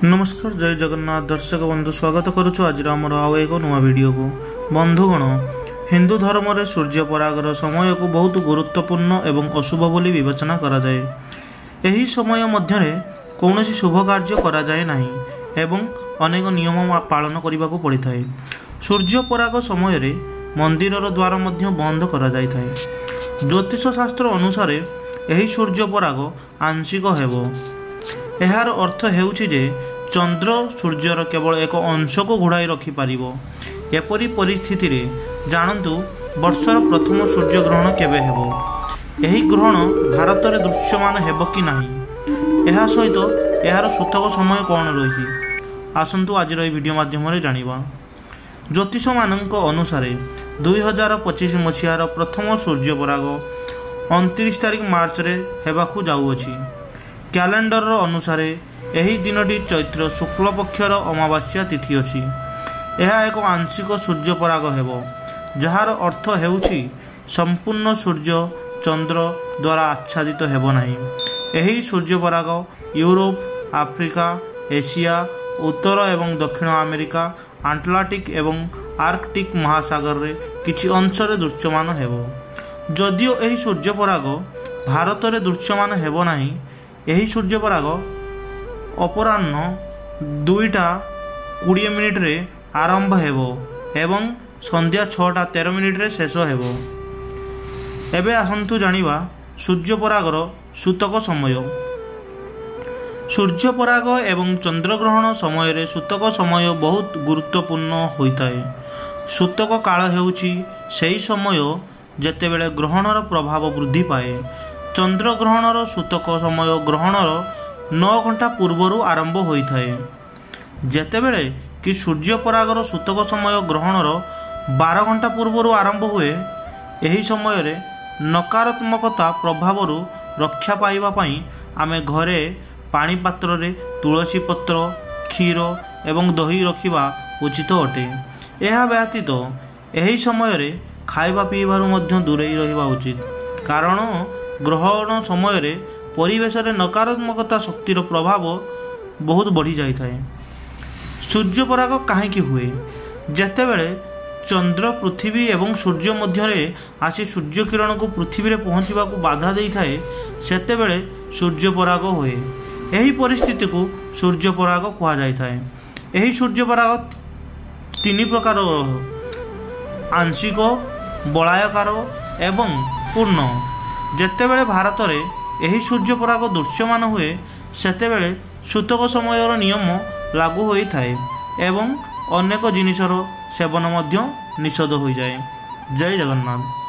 नमस्कार जय जगन्नाथ दर्शक बंधु स्वागत करुछु आज आमर आउ एक नुआ वीडियो को बंधुगण हिंदू धर्म रे सूर्य परागर समय को बहुत गुरुत्वपूर्ण एवं अशुभ बोली विवेचना करा जाए। एही समय मध्य कौनसी शुभ कार्य करा जाए नाही एवं अनेक नियम पालन करने को पड़ी थाए। सूर्य पराग समय रे मंदिर द्वार मध्य बंद करा जाय थाए। ज्योतिष शास्त्र अनुसार एही सूर्य पराग आंशिक हेबो। एहार अर्थ हेउछि जे चंद्र सूर्यर केवल एक अंश को घोड़ाई रखिपारिबो। एपरी परिस्थिति रे जानतु वर्षर प्रथम सूर्य ग्रहण केबे हेबो। एही ग्रहण भारत रे दृश्यमान हेबो कि नाही, एहा सहित एहार सूतक समय कौन रही आसंतु आज वीडियो माध्यम रे जानिबा। ज्योतिष मानक अनुसार 2025 मसीहार प्रथम सूर्य पराग 29 तारिख मार्च रे हेबाकु जाउअछि। कैलेंडर अनुसार यही दिनटी चैत्र शुक्ल पक्षर अमावास्या तिथि अछि। यह एक आंशिक सूर्य पराग हेबो, जार अर्थ हेउछि संपूर्ण सूर्य चंद्र द्वारा आच्छादित हेबो नाही। यही सूर्य पराग यूरोप, आफ्रिका, एशिया, उत्तर एवं दक्षिण अमेरिका, आटलांटिक एवं आर्कटिक महासागर रे किछि अंश रे दृश्यमान हेबो। जदिओ यही सूर्य पराग भारत रे दृश्यमान हेबो नाही, यही सूर्य पराग अपराह्न 2:20 रे आरंभ हेबो एवं संध्या 6:13 रे शेष हेबो। एबे आसंतु जानिबा सूर्य परागर सूतक समय। सूर्य पराग एवं चंद्रग्रहण समय रे सूतक समय बहुत गुरुत्वपूर्ण होइताए। सूतक काल हेउछि सेही समय जेतेबेले ग्रहणर प्रभाव वृद्धि पाए। चंद्रग्रहणर सूतक समय ग्रहणर 9 घंटा पूर्वर आरंभ होइथाए, जेतेबेले कि सूर्य परागर सूतक समय ग्रहणर 12 घंटा पूर्वर आरंभ हुए। एही समय रे नकारात्मकता प्रभाव रक्षा पाइबा पई आमे घरे पानी पात्र रे तुलसी पत्र, क्षीर एवं दही रखिबा उचित अटे। एहा व्यतीत एही समय रे खाइबा पीबारु मध्य दूरेई रहिबा उचित, कारण ग्रहण समय रे परिवेश रे नकारात्मकता शक्तिर प्रभाव बहुत बढ़ी जाई थाए। सूर्य पराग काहेकि हुए? जेतेबेले चंद्र पृथ्वी एवं सूर्य मध्य रे आसी सूर्य किरण को पृथ्वी रे पहुँचवा को बाधा देई थाए, सेतेबेले सूर्य पराग हुए। एही परिस्थिति को सूर्य पराग कहा जाई थाए। एही सूर्य पराग 3 प्रकार: आंशिक, बलायकार एवं पूर्ण। जेतेबेले भारत रे एही सूर्य पराग दृश्यमान हुए, सेतेबेले सूतक समयर नियम लागू होई थाए एवं अनेक जिनिसर सेवन मध्य निषेध हो जाए। जय जगन्नाथ।